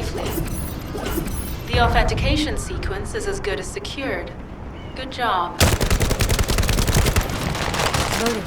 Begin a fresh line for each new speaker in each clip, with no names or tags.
safely. The authentication sequence is as good as secured. Good job.
Loading.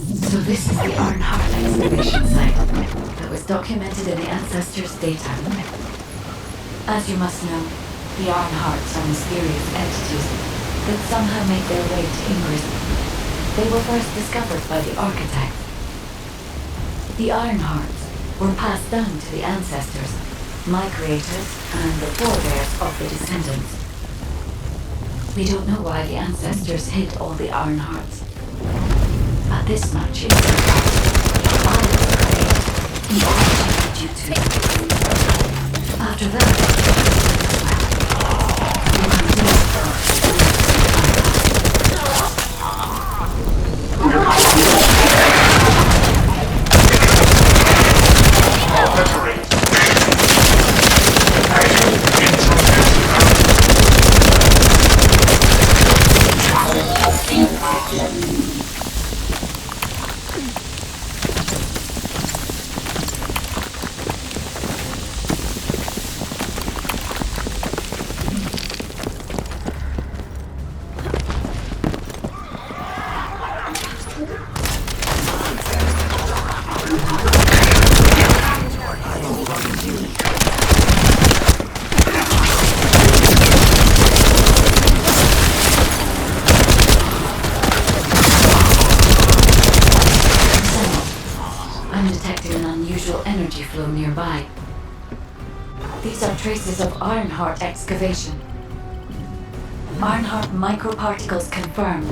So this is the Arnhart excavation site that was documented in the Ancestors' data. As you must know, the Arnharts are mysterious entities that somehow make their way to Ingris. They were first discovered by the architects. The Arnharts were passed down to the Ancestors, my creators, and the forebears of the Descendants. We don't know why the Ancestors hid all the Arnharts. But this much is I was created in order to lead you to them. After that, you can nearby. These are traces of Arnhart excavation. Arnhart microparticles confirmed.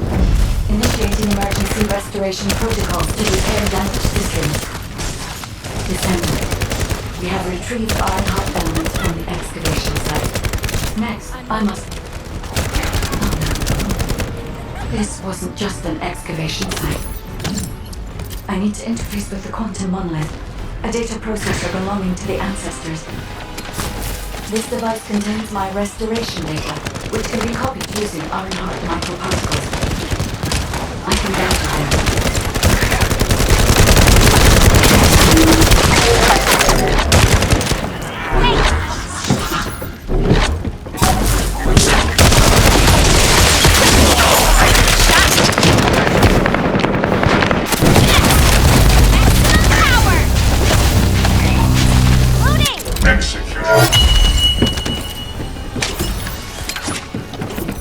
Initiating emergency restoration protocols to repair damaged systems. Descendant, we have retrieved Arnhart elements from the excavation site. Next, I must... Oh no. This wasn't just an excavation site. I need to interface with the quantum monolith, a data processor belonging to the Ancestors. This device contains my restoration data, which can be copied using Arnhart microparticles. I can gather them.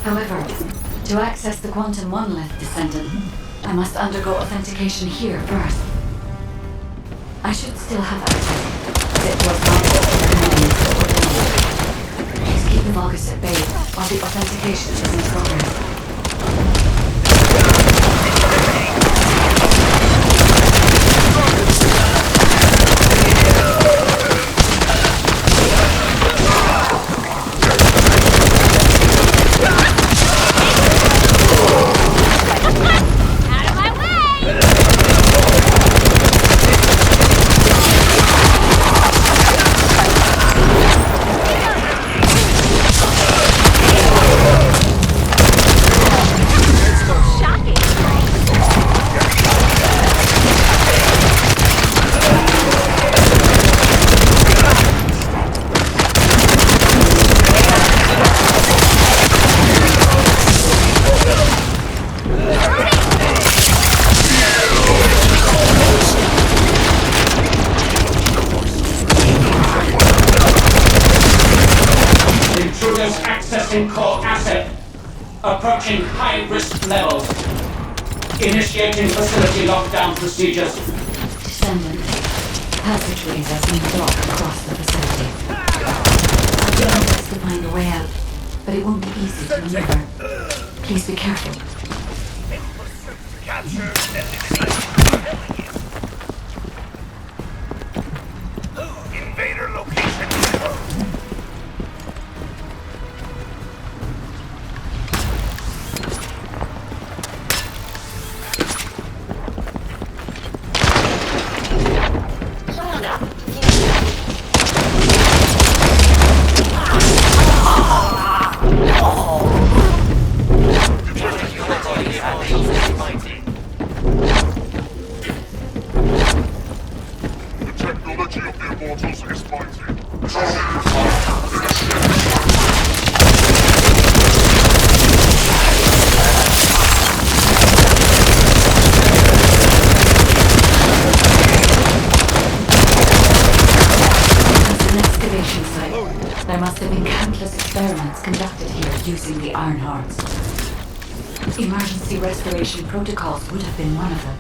However, to access the quantum monolith, Descendant, I must undergo authentication here first. I should still have access. It was my Please keep the Vulgus at bay while the authentication is in progress.
Accessing core asset.
Approaching high-risk levels. Initiating facility lockdown procedures.
Descendant. Passageways are being blocked across the facility. I'll do my best to find a way out, but it won't be easy to maneuver. Please be careful.
Capture invader location confirmed.
There must have been countless experiments conducted here using the Iron Hearts. Emergency restoration protocols would have been one of them.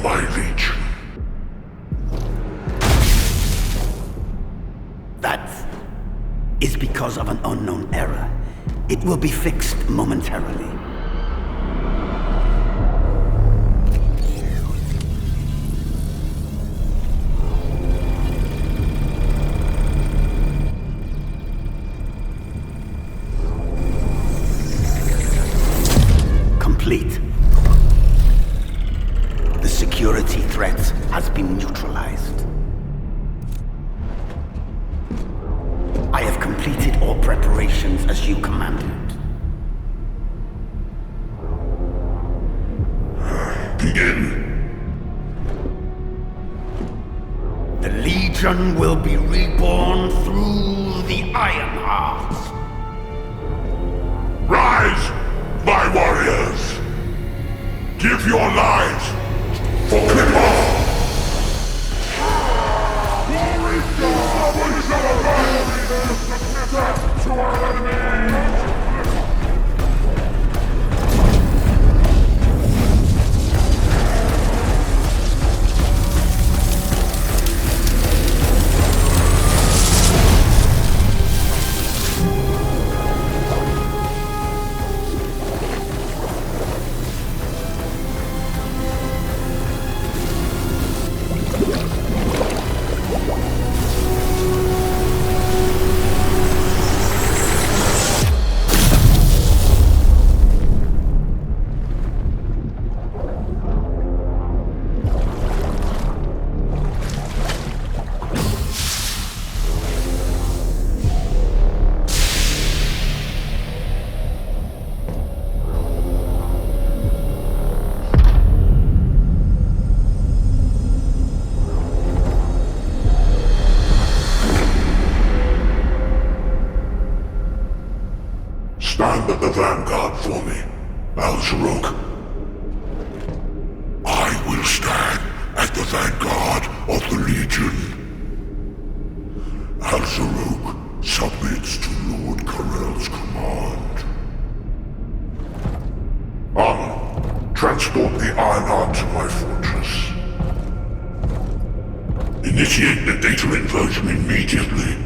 my legion.
That is because of an unknown error. It will be fixed momentarily. Complete. The security threat has been neutralized. I have completed all preparations as you commanded.
Begin.
The Legion will be reborn through the Iron Heart.
Rise, my warriors! Give your lives for Clipper! Stand at the vanguard for me, Al-Zaruk. I will stand at the vanguard of the Legion. Al-Zaruk submits to Lord Karel's command. Armor, transport the Ironheart to my fortress. Initiate the data inversion immediately.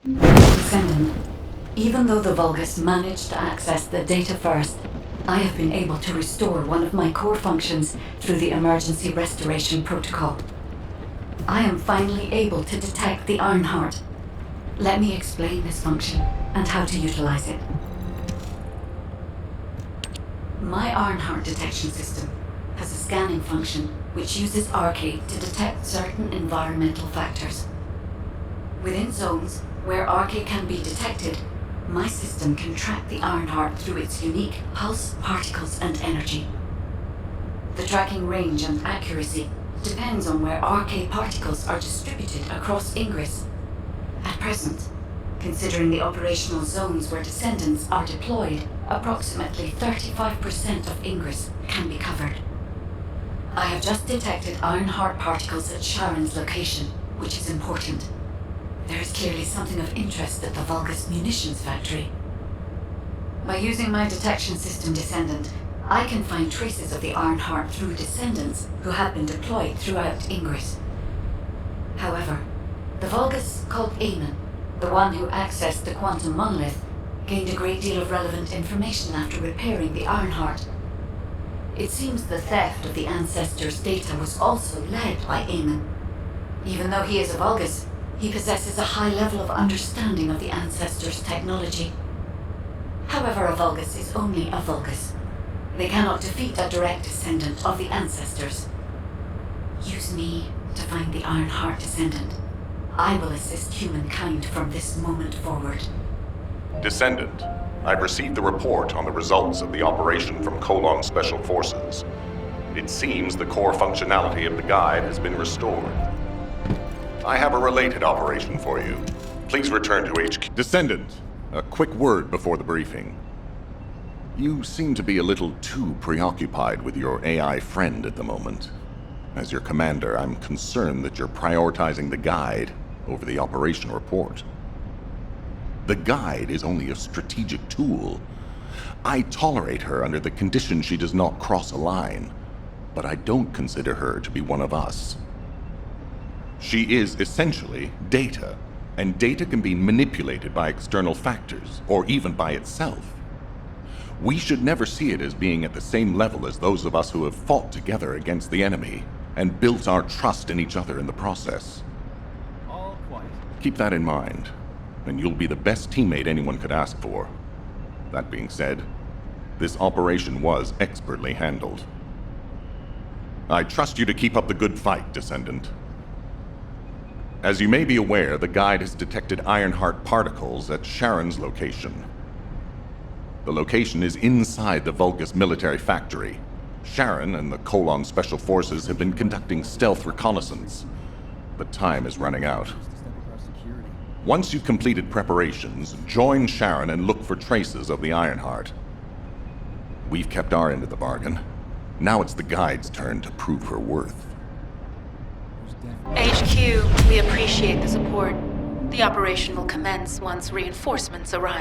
Descendant. Even though the Vulgus managed to access the data first, I have been able to restore one of my core functions through the emergency restoration protocol. I am finally able to detect the Ironheart. Let me explain this function and how to utilize it. My Ironheart detection system has a scanning function which uses Arcade to detect certain environmental factors. Within zones where Arcade can be detected, my system can track the Ironheart through its unique pulse, particles, and energy. The tracking range and accuracy depends on where Arcade particles are distributed across Ingris. At present, considering the operational zones where Descendants are deployed, approximately 35% of Ingris can be covered. I have just detected Ironheart particles at Sharon's location, which is important. There is clearly something of interest at the Vulgus munitions factory. By using my detection system Descendant, I can find traces of the Ironheart through Descendants who have been deployed throughout Ingris. However, the Vulgus called Eamon, the one who accessed the quantum monolith, gained a great deal of relevant information after repairing the Ironheart. It seems the theft of the Ancestors' data was also led by Eamon. Even though he is a Vulgus, he possesses a high level of understanding of the Ancestors' technology. However, a Vulgus is only a Vulgus. They cannot defeat a direct descendant of the Ancestors. Use me to find the Ironheart Descendant. I will assist humankind from this moment forward.
Descendant, I've received the report on the results of the operation from Colon Special Forces. It seems the core functionality of the guide has been restored. I have a related operation for you. Please return to HQ.
Descendant, a quick word before the briefing. You seem to be a little too preoccupied with your AI friend at the moment. As your commander, I'm concerned that you're prioritizing the guide over the operation report. The guide is only a strategic tool. I tolerate her under the condition she does not cross a line, but I don't consider her to be one of us. She is essentially data, and data can be manipulated by external factors, or even by itself. We should never see it as being at the same level as those of us who have fought together against the enemy and built our trust in each other in the process.
All quiet.
Keep that in mind, and you'll be the best teammate anyone could ask for. That being said, this operation was expertly handled. I trust you to keep up the good fight, Descendant. As you may be aware, the guide has detected Ironheart particles at Sharon's location. The location is inside the Vulgus military factory. Sharon and the Colon Special Forces have been conducting stealth reconnaissance, but time is running out. Once you've completed preparations, join Sharon and look for traces of the Ironheart. We've kept our end of the bargain. Now it's the guide's turn to prove her worth.
HQ, we appreciate the support. The operation will commence once reinforcements arrive.